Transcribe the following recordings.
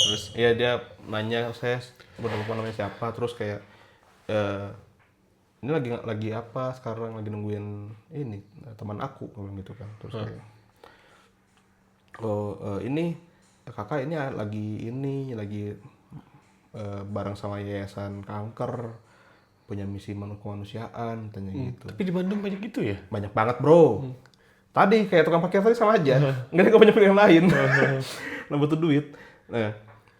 Terus Iya dia nanya saya lupa namanya siapa, terus kayak eh, ini lagi apa sekarang, lagi nungguin ini teman aku bilang gitu kan. Terus kayak ini kakak ini lagi bareng sama yayasan kanker punya misi kemanusiaan tanya gitu. tapi di Bandung banyak gitu ya? Banyak banget bro. Tadi kayak tukang parkir tadi sama aja, nggak ada banyak pilihan lain. Nah butuh duit. Nah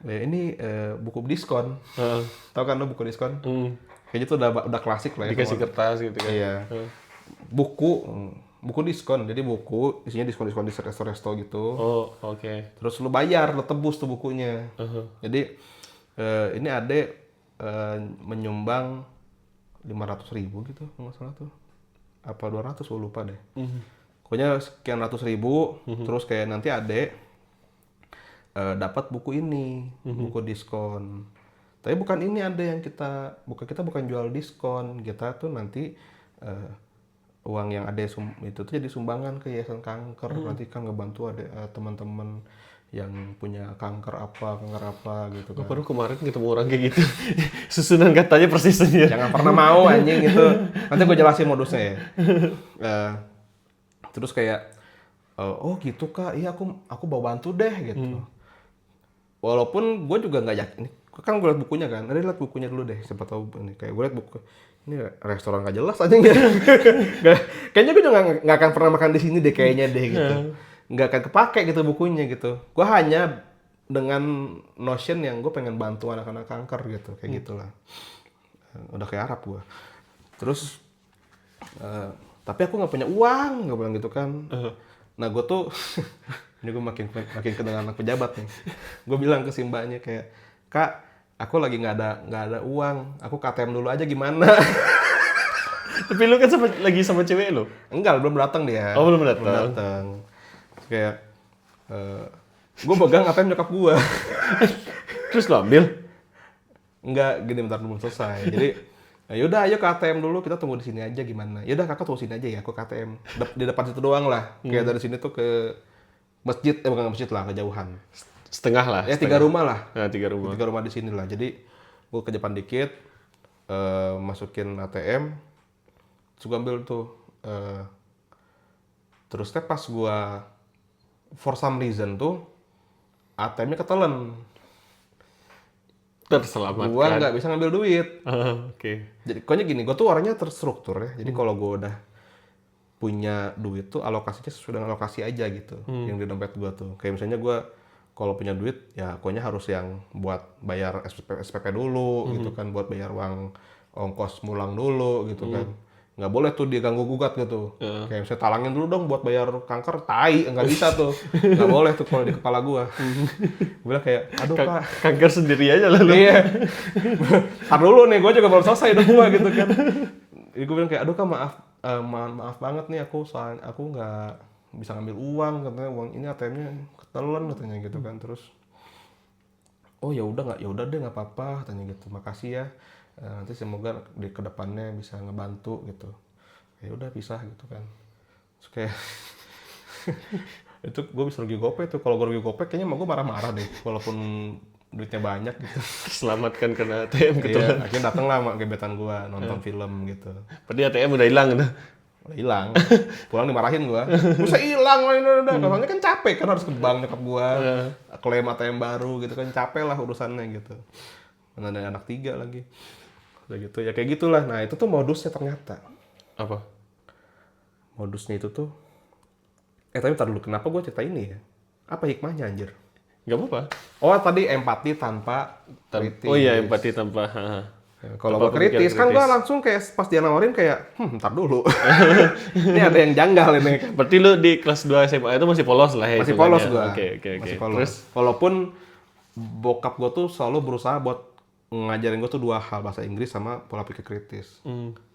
ini buku diskon. Heeh. Tahu kan lo buku diskon? Hmm. Kayaknya itu udah klasik lah ya. Dikasih kertas gitu kan. Iya. Buku diskon. Jadi buku isinya diskon-diskon di resto-resto gitu. Oh, oke. Terus lu bayar, lu tebus tuh bukunya. Uh-huh. Jadi ini adek menyumbang 500.000 gitu, kalau nggak salah tuh. Apa 200, gue lupa deh. Pokoknya sekian ratus ribu, terus kayak nanti adek dapat buku ini, buku diskon. Tapi bukan ini ada yang kita bukan jual diskon, kita tuh nanti uang yang ada itu tuh jadi sumbangan ke yayasan kanker. Nanti kan ngebantu ada teman-teman yang punya kanker apa gitu kan. Baru kemarin ketemu orang kayak gitu. Susunan katanya persis aja. Jangan pernah mau anjing gitu. Nanti gue jelasin modusnya ya. Terus kayak oh gitu kak, iya aku bawa bantu deh gitu. Walaupun gue juga nggak yakin, kan gue liat bukunya kan, ada liat bukunya dulu deh, siapa tahu ini kayak gue liat buku ini restoran gak jelas aja ya. Kayaknya gue juga nggak akan pernah makan di sini deh kayaknya deh gitu, nggak akan kepake gitu bukunya gitu. Gue hanya dengan notion yang gue pengen bantu anak-anak kanker gitu, kayak gitulah. Udah kayak Arab gue. Terus tapi aku nggak punya uang, nggak bilang gitu kan. Nah gue tuh ini gue makin kedengar anak pejabat nih. Gue bilang ke si mbaknya kayak, kak, aku lagi nggak ada uang, aku KTM dulu aja gimana? Tapi lu kan lagi sama cewek lu? Enggak, belum datang dia. Oh, belum datang. Kayak gue pegang ATM nyokap gue. Terus lu ambil? Enggak, gini bentar belum selesai. Jadi yaudah ayo ke ATM dulu, kita tunggu di sini aja gimana? Yaudah kakak tunggu sini aja ya, aku ke ATM. Di depan situ doang lah. Kayak dari sini tuh ke masjid, bukan masjid lah, kejauhan. Setengah lah. Ya 3 rumah lah. Nah, 3 rumah. 3 rumah di sini lah. Jadi gue ke depan dikit, masukin ATM, terus gue ambil tuh. Terus pas gue for some reason tuh ATM-nya ketelen. Terselamatkan. Gue nggak bisa ngambil duit. Oke. Jadi pokoknya gini, gue tuh orangnya terstruktur ya. Jadi kalau gue udah punya duit tuh alokasinya sesuai dengan alokasi aja gitu. Yang di dompet gue tuh. Kayak misalnya gue kalau punya duit ya pokoknya harus yang buat bayar SPP dulu gitu kan, buat bayar uang ongkos mulang dulu gitu kan. Nggak boleh tuh diganggu gugat gitu. Kayak misalnya talangin dulu dong buat bayar kanker, tai, nggak bisa tuh. Nggak boleh tuh kalau di kepala gue. Gue bilang kayak, aduh pak. Kanker sendiri aja lah lu. Iya. Ntar dulu nih, gue juga baru selesai hidup gue gitu kan. Jadi gue bilang kayak, aduh kak maaf banget nih soalnya aku nggak bisa ngambil uang, katanya uang ini ATM-nya ketelan katanya gitu kan. Terus oh ya udah deh nggak apa-apa katanya gitu, makasih ya. Nanti semoga di kedepannya bisa ngebantu gitu. Ya udah pisah gitu kan. Terus kayak itu gue bisa rugi gopay tuh. Kalau gue rugi gopay kayaknya gue marah-marah deh walaupun duitnya banyak gitu. Terselamatkan karena ATM gitu. Iya, akhirnya dateng lah sama gebetan gue nonton film gitu. Padahal ATM udah hilang gitu. Udah hilang, pulang dimarahin gue. Bisa hilang udah. Soalnya kan capek kan harus ke bank nyokap gue, klaim ATM baru gitu kan, capek lah urusannya gitu. Mana ada anak 3 lagi. Udah gitu ya kayak gitulah. Nah itu tuh modusnya ternyata. Apa? Modusnya itu tuh tapi tar dulu, kenapa gue cerita ini ya? Apa hikmahnya anjir? Gak apa-apa. Oh tadi empati tanpa kritis. Oh iya, empati tanpa. Kalau gue kritis kan gue langsung kayak pas dia nawarin kayak ntar dulu. Ini ada yang janggal ini. Berarti lu di kelas 2 SMA itu masih polos lah ya? Masih polos gue. Oke. Masih polos. Terus? Walaupun bokap gue tuh selalu berusaha buat ngajarin gue tuh 2 hal, bahasa Inggris sama pola pikir kritis.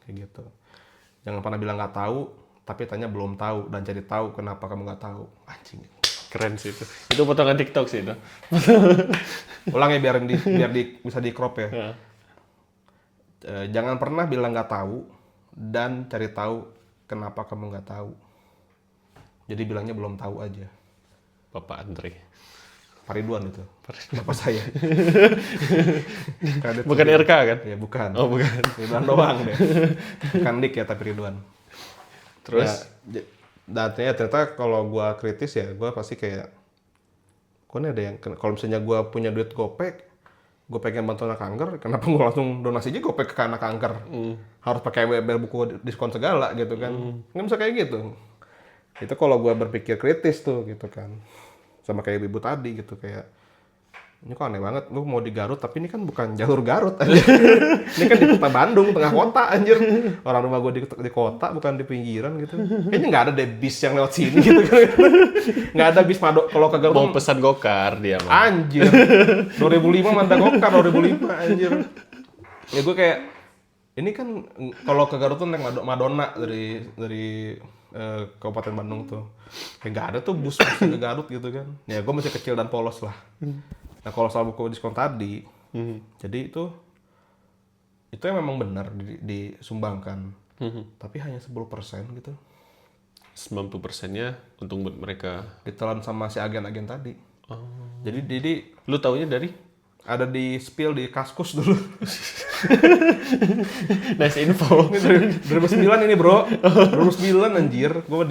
Kayak gitu. Jangan pernah bilang nggak tahu, tapi tanya belum tahu dan cari tahu kenapa kamu nggak tahu. Anjing. Keren sih itu. Itu potongan TikTok sih itu. Ulang ya biar bisa di crop ya. Jangan pernah bilang nggak tahu dan cari tahu kenapa kamu nggak tahu. Jadi bilangnya belum tahu aja. Bapak Andre. Pak Ridwan itu. Bapak saya. Kadit Bukan juga. RK kan? Ya bukan. Oh bukan. Ridwan doang deh. Bukan Dik ya tapi Ridwan. Terus? Ya, dan ternyata kalau gua kritis ya gua pasti kayak kok ini ada yang kalau misalnya gua punya duit gopek, gue pengen bantu anak kanker, kenapa gue langsung donasi aja gopek ke anak kanker? Harus pakai bayar buku diskon segala gitu kan? Nggak bisa kayak gitu. Itu kalau gue berpikir kritis tuh gitu kan, sama kayak ibu tadi gitu kayak ini kok aneh banget, lu mau di Garut tapi ini kan bukan jalur Garut anjir. Ini kan di kota Bandung, tengah kota anjir. Orang rumah gue di kota bukan di pinggiran gitu. Kayaknya nggak ada deh bis yang lewat sini gitu kan. Nggak ada bis kalau ke Garut. Mau pesan gokar dia mah. Anjir. 2005 mantap gokar 2005 anjir. Ya gue kayak ini kan kalau ke Garut tuh naik Madonna dari Kabupaten Bandung tuh. Kayak nggak ada tuh bus ke Garut gitu kan. Ya gue masih kecil dan polos lah. Nah kalau soal buku diskon tadi, jadi itu yang memang benar disumbangkan, tapi hanya 10% gitu. 90%-nya untung buat mereka. Ditelan sama si agen-agen tadi. Oh. Jadi Lu taunya dari? ada di spill di Kaskus dulu. Nice info. Ini 2009 ini bro, 2009 anjir. Gue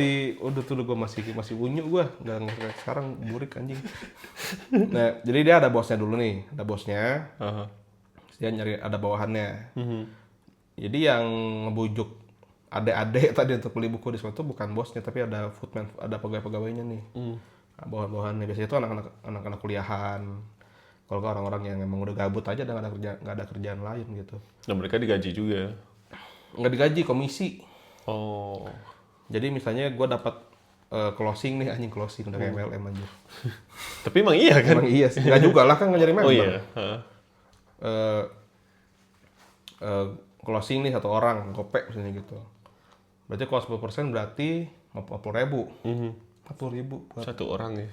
udah tuh gue masih unyu gue, nggak sekarang burik anjing. Nah jadi dia ada bosnya dulu nih, ada bosnya. Dia nyari ada bawahannya. Jadi yang ngebujuk adik-adik tadi untuk beli buku diskon itu bukan bosnya, tapi ada foodman, ada pegawai-pegawainya nih. Bawahan-bawahannya biasanya itu anak-anak kuliahan. Kalau orang-orang yang emang udah gabut aja dan nggak ada kerjaan lain gitu. Nah mereka digaji juga. Nggak digaji, komisi. Oh. Jadi misalnya gue dapat closing nih, anjing closing udah kayak MLM aja. Tapi emang iya kan? Emang iya sih. Nggak juga lah kan nyari member. Oh iya. Closing nih 1 orang, gopek misalnya gitu. Berarti kalau 10% berarti 50.000. 50.000 buat 1 orang ya.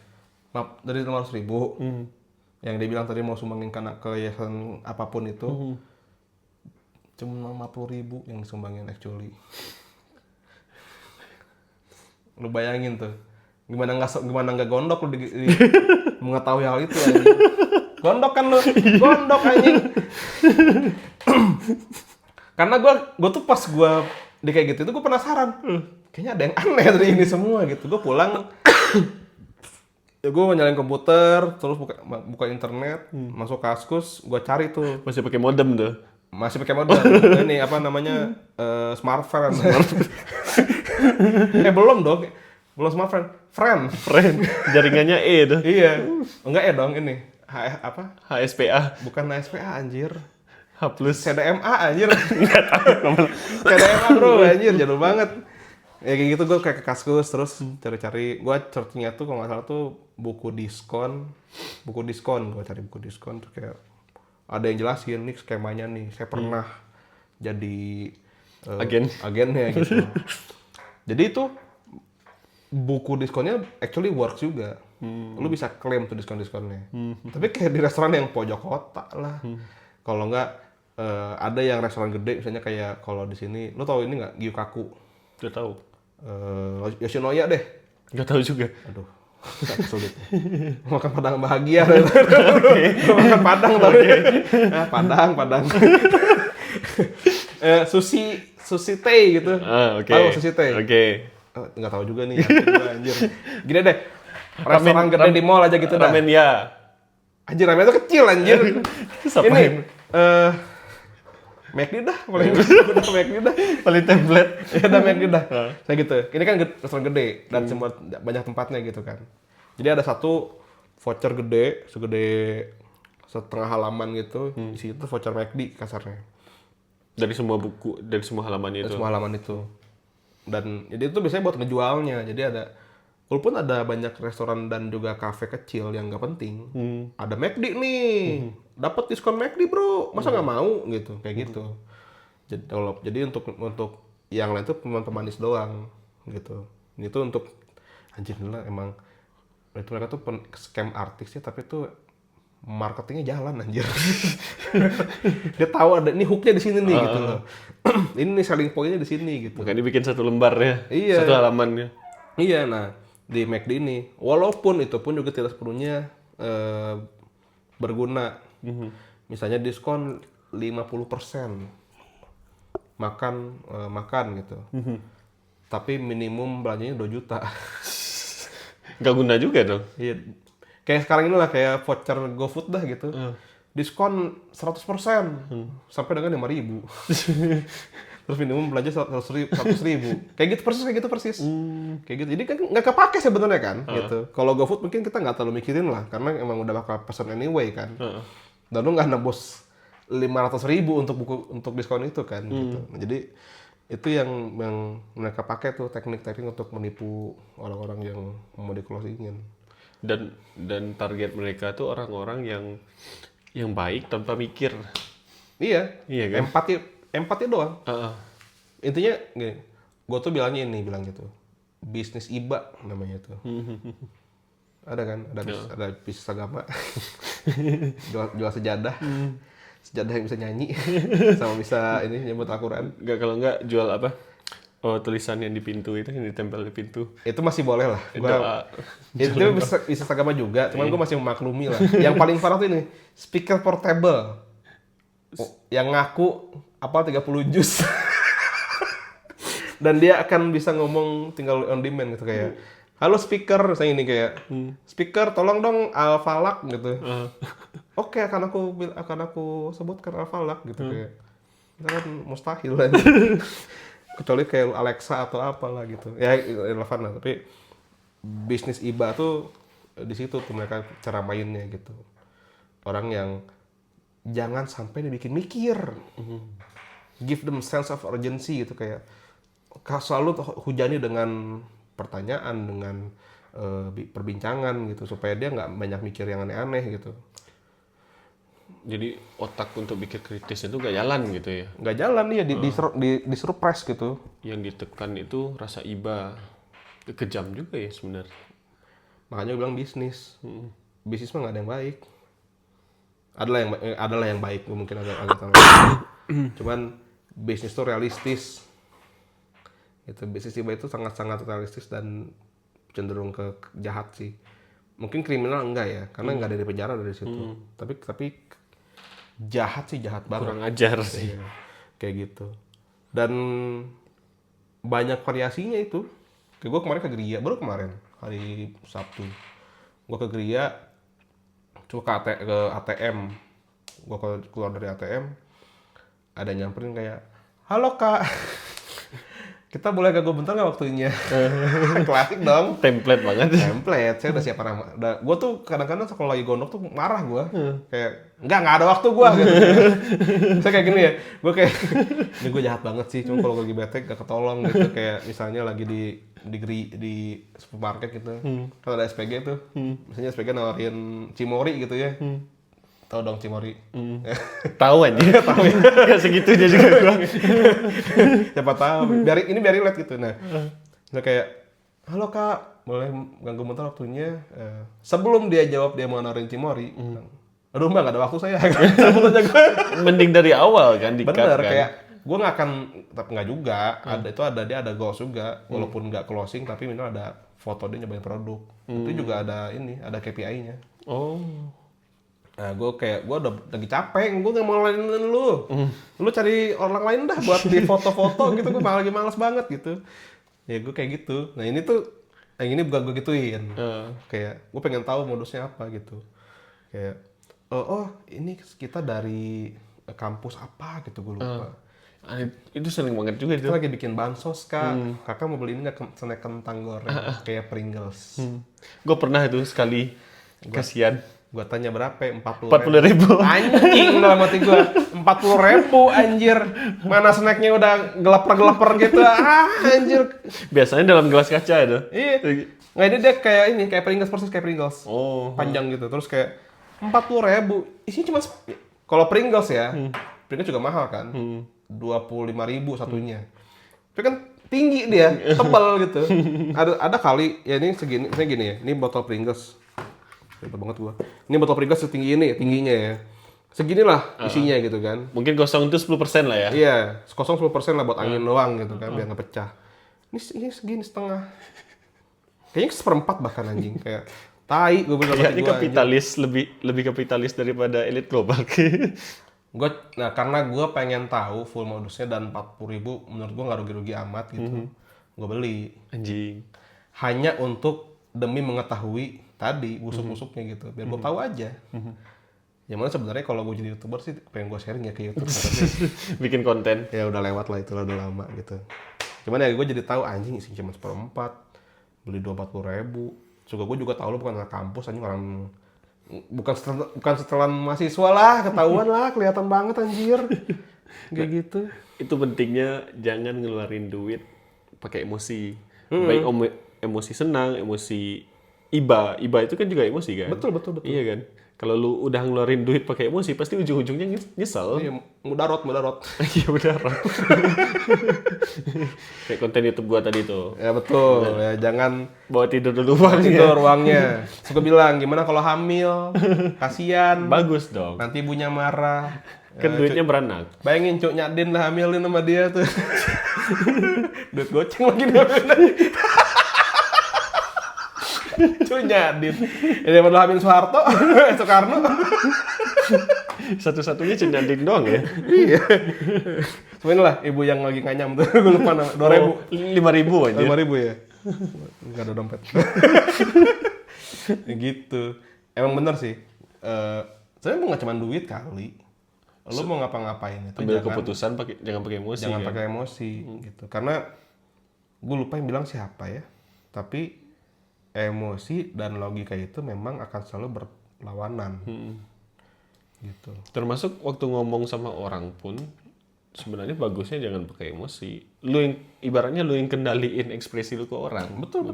dari 500.000. Yang dia bilang tadi mau sumbangin ke yayasan apapun itu. Cuma 50.000 yang disumbangin actually. Lu bayangin tuh. Gimana nggak gondok lu mengetahui hal itu anjing. Gondok kan lu. Gondok anjing. Karena gue tuh pas gue di kayak gitu itu gue penasaran. Kayaknya ada yang aneh dari ini semua gitu. Gue pulang ya gue nyalain komputer, terus buka internet, masuk Kaskus, gue cari tuh. Masih pakai modem tuh. Masih pakai modem. Ini apa namanya? Smartphone. Belum dong. Belum smartphone. Friend. Jaringannya E tuh. Iya. Enggak ya dong ini. Apa? HSPA. Bukan HSPA anjir. H+. CDMA anjir. Enggak tahu. CDMA bro anjir, jadul banget. Ya kayak gitu gue kayak ke Kaskus terus cari-cari. Gue searchingnya tuh kalau nggak salah tuh buku diskon. Gue cari buku diskon tuh kayak ada yang jelasin nih skemanya nih. Saya pernah jadi agennya gitu. Jadi itu buku diskonnya actually works juga. Lu bisa klaim tuh diskon-diskonnya. Tapi kayak di restoran yang pojok kota lah. Kalau nggak ada yang restoran gede misalnya kayak kalau di sini, lu tahu ini nggak Gyukaku? Udah tahu. Yoshinoya deh. Nggak tahu juga. Aduh, agak sulit. Makan Padang bahagia. Makan Padang tapi. Padang. Sushi teh gitu. Oke. Tahu sushi teh? Oke. Nggak tahu juga nih. Anjir. Gini deh. Restoran gede di mall aja gitu dah. Ramen ya. Anjir, ramen itu kecil anjir. Siapain? Ini McD dah, paling udah McD dah. Paling template. Ya udah McD dah. Saya gitu. Ini kan restoran gede dan semua banyak tempatnya gitu kan. Jadi ada satu voucher gede, segede setengah halaman gitu. Di situ voucher McD kasarnya. Dari semua buku, dari semua halaman itu. Dari semua halaman itu. Dan jadi itu biasanya buat ngejualnya. Jadi ada walaupun ada banyak restoran dan juga kafe kecil yang nggak penting, ada McD nih, dapat diskon McD bro, masa nggak mau gitu, kayak gitu. Jadi untuk yang lain tuh pemanis doang gitu. Ini tuh untuk anjir lah emang itu mereka tuh scam artis ya, tapi tuh marketingnya jalan anjir. Dia tahu ada ini hooknya di sini nih gitu loh. Ini nih selling pointnya di sini gitu. Makanya dibikin satu lembar ya, iya. satu halamannya. Iya, nah di McD ini, walaupun itu pun juga tidak sepenuhnya berguna. Misalnya diskon 50% makan gitu. Tapi minimum belanjanya 2 juta. Nggak guna juga dong. Iya. Kayak sekarang inilah kayak voucher GoFood dah gitu. Diskon 100% sampai dengan 5.000. Terus minimum belanja 100.000. Kayak gitu persis. Kayak gitu. Jadi kan nggak kepake sebenarnya kan gitu. Kalau GoFood mungkin kita nggak terlalu mikirin lah karena emang udah bakal pesan anyway kan. Dan lu nggak nebus 500.000 untuk diskon itu kan gitu. Nah, jadi itu yang mereka pakai tuh teknik-teknik untuk menipu orang-orang yang mau di-closingin. Dan target mereka tuh orang-orang yang baik tanpa mikir. Iya kan? Empati doang. Heeh. Intinya gini, gue tuh bilang gitu, bisnis iba namanya tuh. Ada kan, ada bisnis agama, jual sejadah, sejadah yang bisa nyanyi, sama bisa ini nyebut Al-Quran. Nggak, kalau nggak jual apa? Oh, tulisan yang di pintu itu, yang ditempel di pintu. Itu masih boleh lah. Itu bisa agama juga, cuman gue masih memaklumi lah. Yang paling parah tuh ini, speaker portable. Yang ngaku apa 30 juz. Dan dia akan bisa ngomong tinggal on demand gitu kayak, halo speaker, misalnya ini kayak, speaker tolong dong Al-Falaq gitu. Oke, akan aku sebutkan Al-Falaq gitu kayak. Itu kan mustahil lah. Kecuali kayak Alexa atau apalah gitu. Ya relevan lah, tapi bisnis iba tuh di situ tuh mereka cara mainnya gitu. Orang yang jangan sampai dibikin mikir. Give them sense of urgency gitu kayak selalu hujani dengan pertanyaan, dengan perbincangan gitu supaya dia nggak banyak mikir yang aneh-aneh gitu. Jadi otak untuk pikir kritis itu nggak jalan gitu ya? Nggak jalan ya, disuruh press gitu. Yang ditekan itu rasa iba. Kejam juga ya sebenarnya. Makanya gue bilang bisnis. Bisnis mah nggak ada yang baik. Adalah yang baik, mungkin agak tambah. Cuman bisnis itu realistis. Itu bisnis iba itu sangat-sangat realistis dan cenderung ke jahat sih. Mungkin kriminal enggak ya, karena nggak ada di penjara dari situ. Tapi jahat sih, jahat banget. Kurang ajar sih. Iya, kayak gitu. Dan banyak variasinya itu. Kayak gue kemarin ke Geria, baru kemarin hari Sabtu. Gue ke Geria, coba ke ATM. Gue keluar dari ATM, ada nyamperin kayak, halo kak, kita boleh ganggu bentar nggak waktunya? Klasik dong. Template banget. Template, saya udah siap nama. Gue tuh kadang-kadang kalau lagi gondok tuh marah gue. Kayak, nggak ada waktu gue gitu. Saya kayak gini ya, gue kayak, ini gue jahat banget sih, cuma kalau lagi bete gak ketolong gitu. Kayak misalnya lagi di supermarket gitu, kan ada SPG tuh. Misalnya SPG nawarin Cimori gitu ya. Tahu dong Cimori. Tahu aja. Tahu ya. Ya segitunya juga gua. Siapa tahu. Biar relate gitu. Nah, kayak, halo kak, boleh ganggu bentar waktunya? Sebelum dia jawab dia mau nawarin Cimori, aduh mbak, gak ada waktu saya. Cabut aja gue. Mending dari awal kan di-cut Bener, kan. kayak gue nggak akan, tapi nggak juga. Dia ada goals juga, walaupun nggak closing, tapi minimal ada foto dia nyobain produk. Itu juga ada KPI-nya. Oh. Nah, gue udah lagi capek, gue nggak mau lainin lu. Lu cari orang lain dah buat di foto-foto gitu, gue lagi malas banget gitu. Ya gue kayak gitu. Nah ini tuh, yang ini bukan gue gituin. Kayak, gue pengen tahu modusnya apa gitu. Kayak, ini kita dari kampus apa gitu, gue lupa. Itu sering banget juga itu. Kita lagi bikin bansos kak, kakak mau beli ini nggak, snack kentang goreng kayak Pringles. Gue pernah itu sekali, kasihan. Gue tanya berapa? 40.000. Anjing dalam hati gue, 40.000 anjir. Mana snacknya udah gelaper gitu, anjir. Biasanya dalam gelas kaca itu. Iya. Nggak, ini dia kayak Pringles, persis kayak Pringles. Oh. Panjang gitu, terus kayak 40.000. Isinya cuma, kalau Pringles ya, Pringles juga mahal kan. 25.000 satunya. Tapi kan tinggi dia, tebal gitu. Ada kali, ya ini segini, misalnya gini ya, ini botol Pringles. Tebal banget gua. Ini botol Pringles setinggi ini, tingginya ya. Seginilah isinya gitu kan. Mungkin kosong itu 10% lah ya. Iya, kosong 10% lah buat angin doang gitu kan, biar nggak pecah. Ini segini setengah. Kayaknya 1/4 bahkan anjing, kayak Tai, gue bilang Kayaknya kapitalis lebih kapitalis daripada elit global. Nah karena gue pengen tahu full modusnya dan 40.000 menurut gue nggak rugi-rugi amat gitu. Gue beli. Anjing. Hanya untuk demi mengetahui tadi busuk-busuknya gitu. Biar gue tahu aja. Yang mana sebenarnya kalau gue jadi YouTuber sih pengen gue sharing ya ke YouTube. Tapi Bikin konten. ya udah lewat lah, itulah udah lama gitu. Cuman ya gue jadi tahu anjing sih cuma 1/4 beli 240.000. Juga gue juga tahu lo bukan anak kampus, anjing orang bukan setelan mahasiswa lah, ketahuan lah, kelihatan banget anjir. Kayak gitu. Itu pentingnya jangan ngeluarin duit pakai emosi. Baik emosi senang, emosi iba itu kan juga emosi kan? Betul. Iya kan? Kalau lu udah ngeluarin duit pakai emosi, pasti ujung-ujungnya nyesel. Iya, mudarot. Iya benar. Kayak konten YouTube gua tadi tuh. Ya betul, ya jangan Bawa tidur dulu tidur uangnya. Suka bilang gimana kalau hamil, kasihan. Bagus dong. Nanti ibunya marah. Kan duitnya beranak. Bayangin Cuk Nyadin lah hamilin sama dia tuh. Duit goceng lagi dia. Cuk Nyadin. Ini mau hamil Soeharto, Soekarno. Satu-satunya Cendanding doang ya. Iya. Sebenarnya lah ibu yang lagi nganyam tuh, gue lupa nama. 2.000. 5.000 aja. 5.000 ya? Enggak ada dompet. Ya gitu. Emang bener sih. Sebenarnya nggak cuma duit kali. Lo mau ngapa-ngapain itu Ambil keputusan jangan pakai emosi. jangan kan? pakai emosi gitu. Karena gue lupa yang bilang siapa ya. Tapi emosi dan logika itu memang akan selalu berlawanan. Gitu. Termasuk waktu ngomong sama orang pun sebenarnya bagusnya jangan pakai emosi. Lu yang ibaratnya lu yang kendaliin ekspresi lu ke orang. Betul.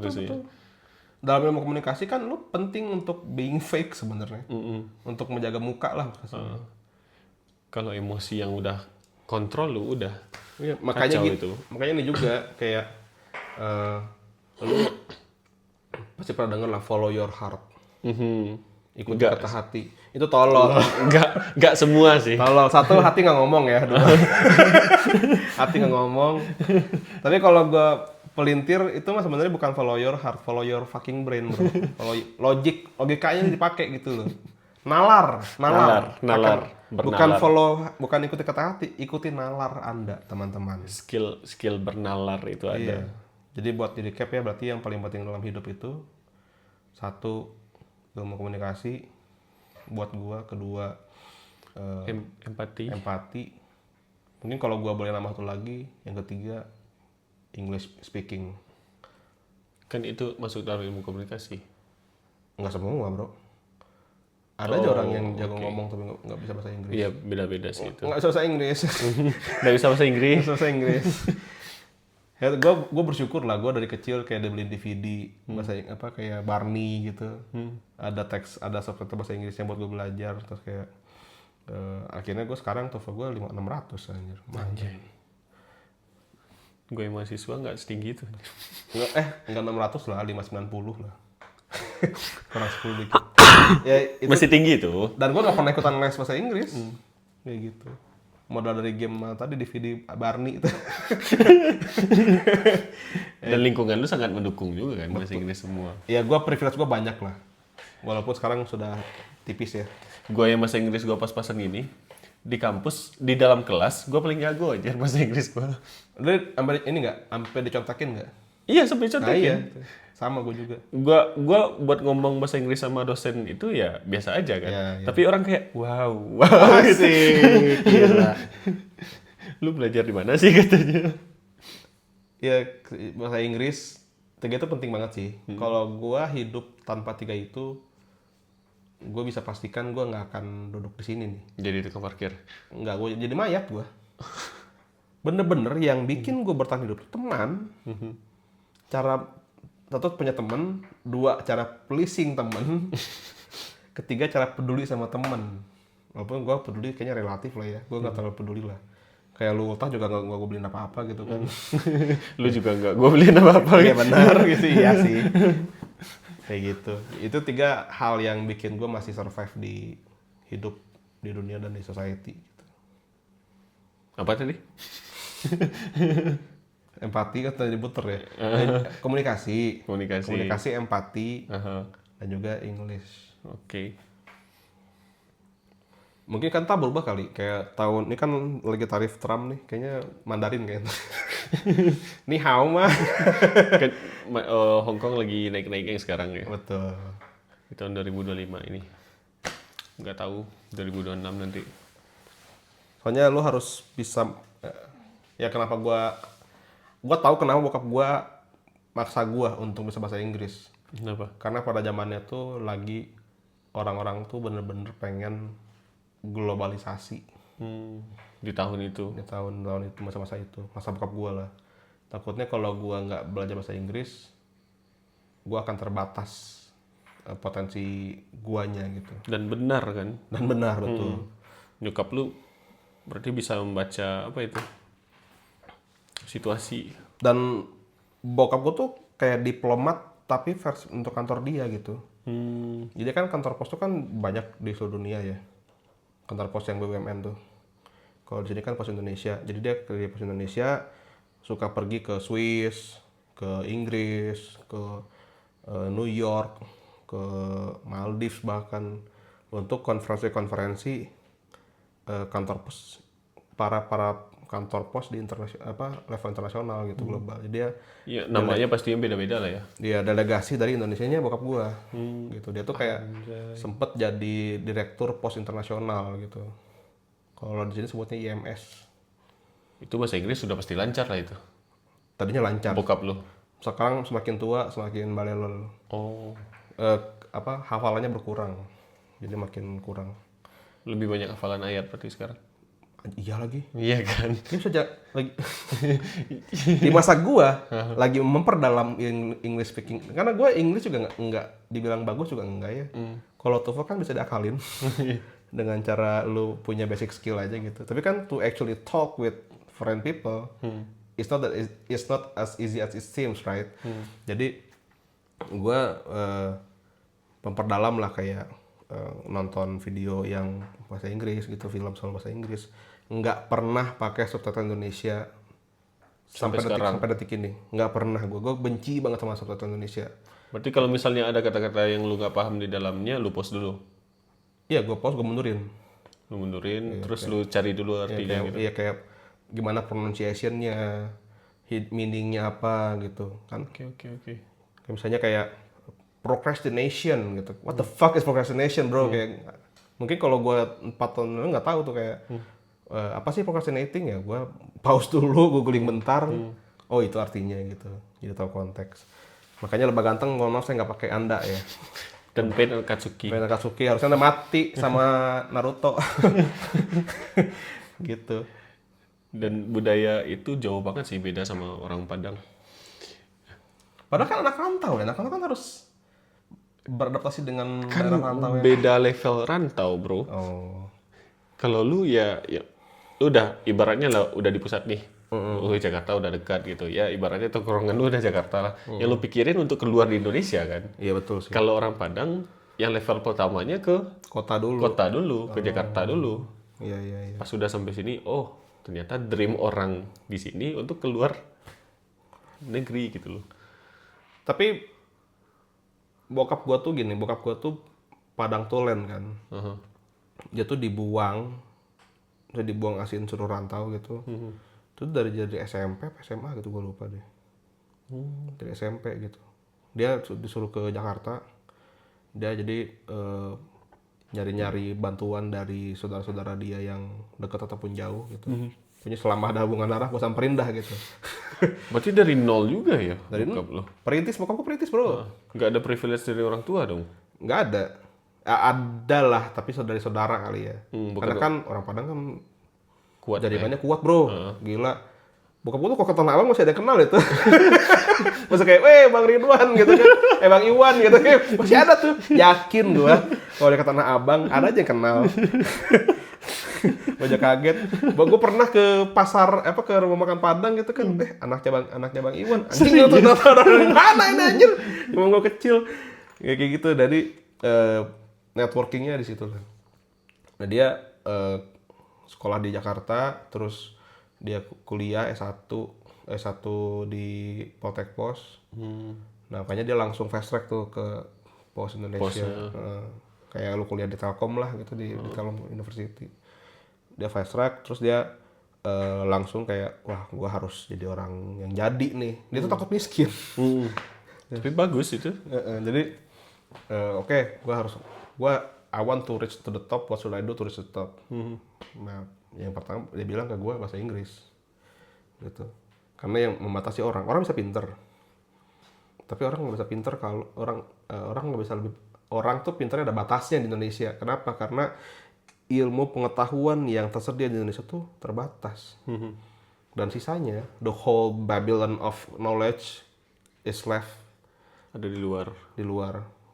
Dalam ilmu komunikasi kan lu penting untuk being fake sebenarnya. Untuk menjaga muka lah. Kalau emosi yang udah kontrol lu udah. Iya, makanya kacau gitu. Makanya ini juga kayak lu pasti pernah denger lah follow your heart. Ikuti kata hati. Itu tolol. Enggak semua sih. Tolol. Satu, hati nggak ngomong ya. Dua. Hati nggak ngomong. Tapi kalau gue pelintir itu mah sebenarnya bukan follow your heart, follow your fucking brain, bro. Follow logikanya dipakai gitu loh. Nalar. Bukan follow, bukan ikuti kata hati, ikuti nalar Anda, teman-teman. Skill bernalar itu ada. Iya. Jadi buat di recap ya, berarti yang paling penting dalam hidup itu satu, ilmu komunikasi buat gua, kedua empati. Mungkin kalau gua boleh nambah satu lagi, yang ketiga English speaking. Kan itu masuk dalam ilmu komunikasi. Nggak semua, bro. Ada aja orang yang jago ngomong tapi nggak bisa bahasa Inggris. Iya, beda-beda sih itu. Nggak bisa bahasa Inggris. Nggak bisa bahasa Inggris. Nggak bisa bahasa Inggris. Ya, gue bersyukur lah, gue dari kecil kayak dibeliin DVD bahasa apa kayak Barney gitu. Ada teks, ada subtitle bahasa Inggris yang buat gue belajar. Terus kayak akhirnya gue sekarang TOEFL gue 5.600 anjir. Anjay. Gue mahasiswa nggak setinggi itu. Enggak 600 lah, 590 lah. Kurang 10 dikit. Ya, itu, masih tinggi tuh. dan gue gak pernah ikutan les bahasa Inggris. Kayak gitu. Modal dari game tadi DVD Barney itu. Dan lingkungan lu sangat mendukung juga kan bahasa Inggris semua. Ya gue privilege gue banyak lah. Walaupun sekarang sudah tipis ya. Gue yang bahasa Inggris gue pas-pasan gini. Di kampus, di dalam kelas, gue paling jago aja bahasa Inggris gue. Lu sampai ini nggak? Sampai dicontakin nggak? Iya, sampai Nah contohin. iya. Sama gue juga. Gua buat ngomong bahasa Inggris sama dosen itu ya biasa aja kan. Ya. Tapi orang kayak wow Asik. Gila. Lu belajar di mana sih katanya? Ya bahasa Inggris tiga itu penting banget sih. Kalau gue hidup tanpa tiga itu, gue bisa pastikan gue nggak akan duduk di sini nih. Jadi tukang parkir. Nggak, gue jadi mayat gue. Bener-bener yang bikin gue bertahan hidup teman. Satu punya teman, dua cara pleasing teman, ketiga cara peduli sama teman. Walaupun gue peduli kayaknya relatif lah ya, gue nggak terlalu peduli lah. Kayak lu ultah juga nggak gue beliin apa-apa gitu kan. Lu juga nggak gue beliin apa-apa. Iya benar gitu, iya sih. Kayak gitu. Itu tiga hal yang bikin gue masih survive di hidup di dunia dan di society. Gitu. Apa tadi? Empati kan tadi puter ya. Komunikasi, empati. Aha. Nah dan juga English. Oke. Mungkin kan tak berubah kali, kayak tahun ini kan lagi tarif Trump nih, kayaknya Mandarin kayaknya. Ni hao mah. Kan Hong Kong lagi naik-naiknya sekarang ya. Betul. Di tahun 2025 ini. Nggak tahu 2026 nanti. Soalnya lu harus bisa, ya kenapa gua tahu kenapa bokap gua maksa gua untuk bisa bahasa Inggris. Kenapa? Karena pada zamannya tuh lagi orang-orang tuh bener-bener pengen globalisasi Di tahun itu. di tahun-tahun itu, masa-masa itu, masa bokap gua lah. Takutnya kalau gua nggak belajar bahasa Inggris, gua akan terbatas potensi guanya gitu. Dan benar kan? Dan benar betul. Nyokap lu berarti bisa membaca apa itu? Situasi. Dan bokap gua tuh kayak diplomat tapi versi untuk kantor dia gitu. Jadi kan kantor pos tuh kan banyak di seluruh dunia ya. Kantor pos yang BUMN tuh. Kalau di sini kan pos Indonesia. Jadi dia kerja pos Indonesia, suka pergi ke Swiss, ke Inggris, ke New York, ke Maldives bahkan untuk konferensi-konferensi kantor pos para kantor pos di level internasional gitu, global. Jadi dia Ya, namanya pastinya beda-beda lah ya. dia delegasi dari Indonesianya bokap gua gitu. Dia tuh kayak sempet jadi direktur pos internasional gitu. Kalau di sini sebutnya IMS. Itu bahasa Inggris sudah pasti lancar lah itu. Tadinya lancar, Bokap lu. sekarang semakin tua semakin balelol. Oh, Hafalannya berkurang, jadi makin kurang. lebih banyak hafalan ayat berarti sekarang. Iya lagi. Iya kan? Ini saja lagi di masa gua lagi memperdalam English speaking, karena gua English juga nggak dibilang bagus juga enggak ya. Kalau TOEFL kan bisa diakalin dengan cara lu punya basic skill aja gitu. Tapi kan to actually talk with foreign people, it's not as easy as it seems, right? Jadi gua memperdalam lah, kayak nonton video yang bahasa Inggris gitu, film soal bahasa Inggris. Nggak pernah pakai subtitle Indonesia sampai detik ini. Nggak pernah. Gue benci banget sama subtitle Indonesia. Berarti kalau misalnya ada kata-kata yang lu nggak paham di dalamnya, lu pause dulu. Iya, gue pause, gue mundurin. Lu mundurin, terus lu cari dulu artinya gitu. Iya, kayak gimana pronunciation-nya, meaning-nya apa gitu kan. Oke. Kayak misalnya kayak procrastination gitu. What the fuck is procrastination, bro? Kayak mungkin kalau gue 4 tahun lalu nggak tahu tuh kayak apa sih procrastinating ya. Gue pause dulu, googling bentar. Oh, itu artinya gitu. Jadi tahu konteks. Makanya Lebah Ganteng, mohon maaf saya nggak pakai Anda ya. Dan Pain Akatsuki. Pain Akatsuki harusnya Anda mati sama Naruto. Gitu. Dan budaya itu jauh banget sih beda sama orang Padang. Padahal kan anak rantau ya. Anak rantau kan harus beradaptasi dengan Kan daerah rantau ya. beda level rantau, bro. Oh. Kalau lu ya lu udah ibaratnya lah udah di pusat nih. Jakarta udah dekat gitu. Ya ibaratnya tongkrongan lu udah Jakarta lah. Yang lu pikirin untuk keluar di Indonesia kan. Iya betul sih. Kalau orang Padang yang level pertamanya ke Kota dulu. ke Jakarta dulu. Iya. Pas sudah sampai sini, oh ternyata dream orang di sini untuk keluar negeri gitu loh. Tapi bokap gua tuh gini, bokap gua tuh Padang Tulen kan. Dia tuh dibuang asin suruh rantau gitu. Itu dari SMP apa SMA gitu, gua lupa deh. Dari SMP gitu. Dia disuruh ke Jakarta. Dia jadi nyari-nyari bantuan dari saudara-saudara dia yang dekat ataupun jauh gitu. Punya selama ada hubungan darah gua samperin dah gitu. Berarti dari nol juga ya? Dari bokap lo? Perintis, bokap gua perintis, bro. Nggak ada privilege dari orang tua dong? Nggak ada. Ada lah, tapi saudara-saudara kali ya. Karena kan orang Padang kan Kuat jaringannya kuat, bro. Gila. Bokap gua tuh kok ke Tanah Abang masih ada yang kenal itu. Masih kayak, weh Bang Ridwan gitu kan. Bang Iwan gitu kan. Masih ada tuh. Yakin gua. Kalau dia ke Tanah Abang, ada aja yang kenal. Gua kaget. Gua pernah ke pasar, ke rumah makan Padang gitu kan. Anaknya Bang Iwan. Anjing tuh dari mana ini anjir? Cuma gua kecil. Kayak gitu. Dari networkingnya di situ kan. Nah dia sekolah di Jakarta, terus dia kuliah S1 di Poltek Pos. Nah makanya dia langsung fast track tuh ke Pos Indonesia. Kayak lu kuliah di Telkom lah gitu di Telkom University. Dia fast track, terus dia langsung kayak wah gua harus jadi orang yang jadi nih. Dia tuh takut miskin. Tapi bagus itu. Jadi oke, I want to reach to the top. What should I do to reach the top? Nah, yang pertama dia bilang ke gue bahasa Inggris, gitu. Karena yang membatasi orang bisa pinter, tapi orang nggak bisa pinter kalau orang nggak bisa lebih. Orang tuh pinternya ada batasnya di Indonesia. Kenapa? Karena ilmu pengetahuan yang tersedia di Indonesia tuh terbatas. Dan sisanya, the whole Babylon of knowledge is left Ada di luar.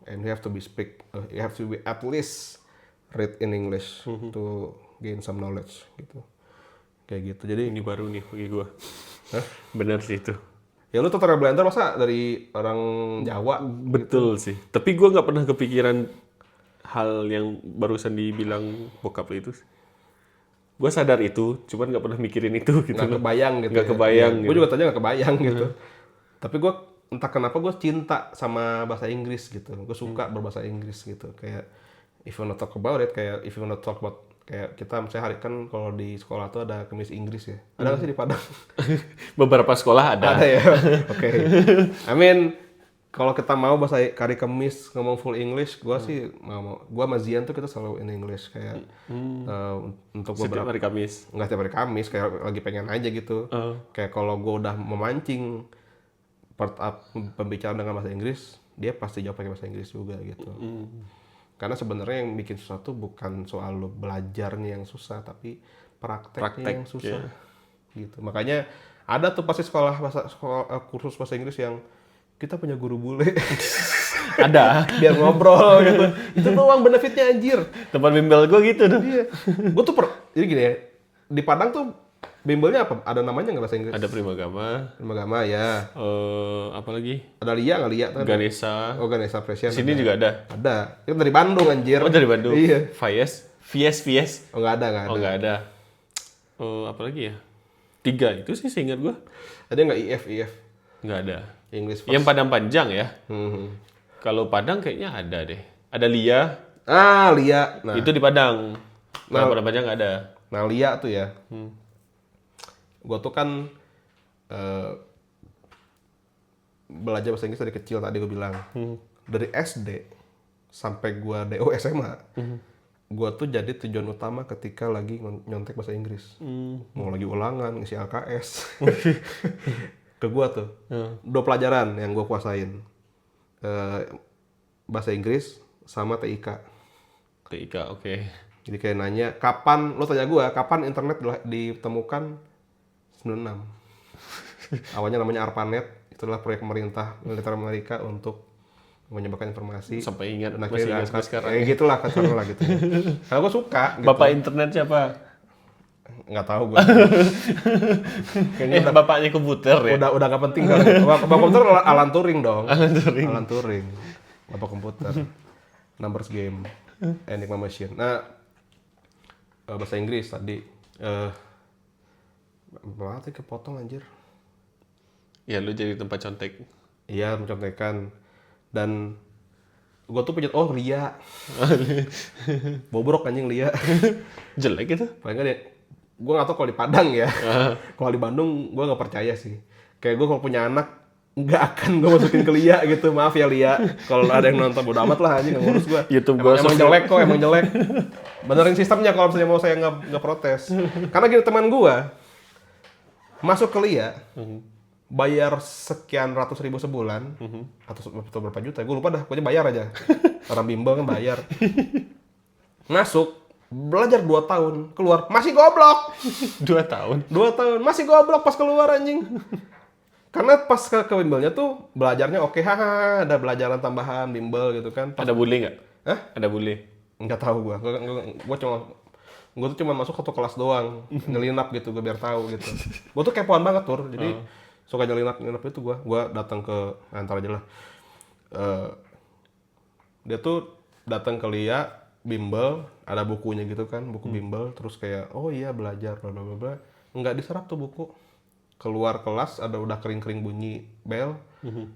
And you have to be at least read in English to gain some knowledge gitu. Kayak gitu. Jadi Ini baru nih bagi gua. Bener sih itu. ya lu tutorial Blender masa dari orang Jawa? Betul sih. Tapi gua nggak pernah kepikiran hal yang barusan dibilang bokap lu itu. Gua sadar itu, cuman nggak pernah mikirin itu gitu. Nggak kebayang gitu. Nggak kebayang Gue juga tanya nggak kebayang gitu. Tapi gue entah kenapa gue cinta sama bahasa Inggris gitu. Gue suka berbahasa Inggris gitu. Kayak if you wanna talk about it, kayak if you wanna talk about kayak kita misalnya hari kan kalau di sekolah tuh ada kemis Inggris ya. Ada nggak sih di Padang? Beberapa sekolah ada. Ada ya. Oke. I mean kalau kita mau bahasa hari Kamis ngomong full English, gue sih mau. Gue sama Zian tuh kita selalu in English kayak untuk Setiap beberapa hari Kamis. nggak tiap hari Kamis kayak lagi pengen aja gitu. Kayak kalau gue udah memancing pembicaraan dengan bahasa Inggris, dia pasti jawab pakai bahasa Inggris juga gitu. Karena sebenarnya yang bikin susah tuh bukan soal lo belajarnya yang susah, tapi prakteknya yang susah. Gitu. Makanya ada tuh pasti kursus bahasa Inggris yang kita punya guru bule. Ada. Biar ngobrol gitu. Itu doang benefitnya anjir. Tempat bimbel gue gitu dong. Iya. Gue tuh jadi gini ya. Di Padang tuh bimbelnya apa? Ada namanya nggak bahasa Inggris? Ada Primagama. Primagama ya. Apa lagi? Ada Lia nggak Lia? Ganesha. Oh Ganesha Presian. Sini juga ada. Ada. Itu dari Bandung anjir. Oh dari Bandung. Iya. Vies. Oh nggak ada. Oh nggak ada. Apa lagi ya? 3 itu sih seingat gue. Ada nggak IF? Nggak ada. English first. Yang Padang panjang ya. Kalau Padang kayaknya ada deh. Ada Lia. Ah Lia. Nah. Itu di Padang. Nah, Padang panjang nggak ada. Nah Lia tuh ya. Gue tuh kan belajar bahasa Inggris dari kecil tadi gue bilang. Dari SD sampai gue DO SMA. Gue tuh jadi tujuan utama ketika lagi nyontek bahasa Inggris. Mau lagi ulangan, ngisi LKS. Ke gue tuh. 2 pelajaran yang gue kuasain. Bahasa Inggris sama TIK. TIK, oke. Jadi kayak nanya, lo tanya gue, kapan internet ditemukan? 96. Awalnya namanya ARPANET. Itulah proyek pemerintah militer Amerika untuk menyebarkan informasi. Sampai ingat, Dan masih akhirnya ingat sekarang. kayak gitulah kasarnya lah gitu. Karena gue suka. Gitu. Bapak internet siapa? Nggak tahu gue. Bapaknya komputer ya? Udah nggak penting kan. Bapak komputer Alan Turing dong. Alan Turing. Bapak komputer. Numbers game. Enigma machine. Nah, bahasa Inggris tadi. Berarti kepotong anjir. Ya lu jadi tempat contek. Iya, mencontekan. Dan gue tuh punya Lia. Bobrok anjing Lia. Jelek itu? Paling nggak deh. Gue nggak tahu kalau di Padang ya. Kalau di Bandung gue nggak percaya sih. Kayak gue kalau punya anak nggak akan gue masukin ke Lia gitu. Maaf ya Lia. Kalau ada yang nonton bodo amat lah anjing nggak ngurus gue. YouTube emang jelek kok, emang jelek. Benerin sistemnya kalau misalnya mau saya nggak protes. Karena gini teman gue masuk ke Lia. Bayar sekian ratus ribu sebulan atau berapa juta, gue lupa dah, pokoknya bayar aja. Orang bimbel kan bayar. Masuk, belajar 2 tahun, keluar, masih goblok. 2 tahun? 2 tahun, masih goblok pas keluar anjing. Karena pas ke bimbelnya tuh, belajarnya oke, haha, ada belajaran tambahan, bimbel gitu kan. Ada bully nggak? Hah? Ada bully? Nggak tahu gue tuh cuma masuk 1 kelas doang, nyelinap gitu, gue biar tahu gitu. Gue tuh kepoan banget tuh, jadi suka nyelinap itu gue datang ke antar aja lah. Dia tuh datang ke Lia bimbel, ada bukunya gitu kan, buku bimbel, terus kayak oh iya belajar bla bla bla. Nggak diserap tuh buku. Keluar kelas ada udah kering-kering bunyi bel,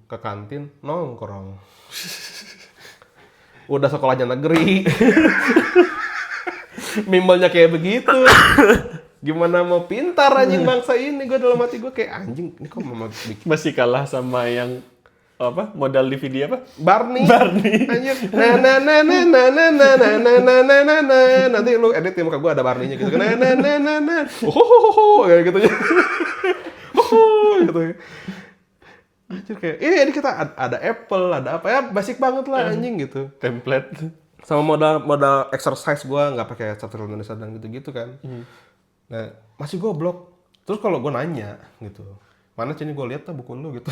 ke kantin nongkrong. udah sekolahnya negeri. Bimbelnya kayak begitu. Gimana mau pintar anjing bangsa ini? Gue dalam hati gue kayak anjing, ini kok mau bikin Masih kalah sama yang apa modal DVD apa? Barney. Barney. Anjir. Na. Nanti lu edit di muka gue ada Barney-nya gitu. Na. Oh, kayak gitu. Gitu. Anjir kayak, ini kita ada Apple, ada apa ya, basic banget lah anjing gitu. Template. Sama modal exercise gue nggak pakai subtitle Indonesia dan gitu-gitu kan. Nah, masih goblok. Terus kalau gue nanya gitu, mana sini gue lihat tuh buku lu gitu.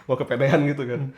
Gue kepedean gitu kan.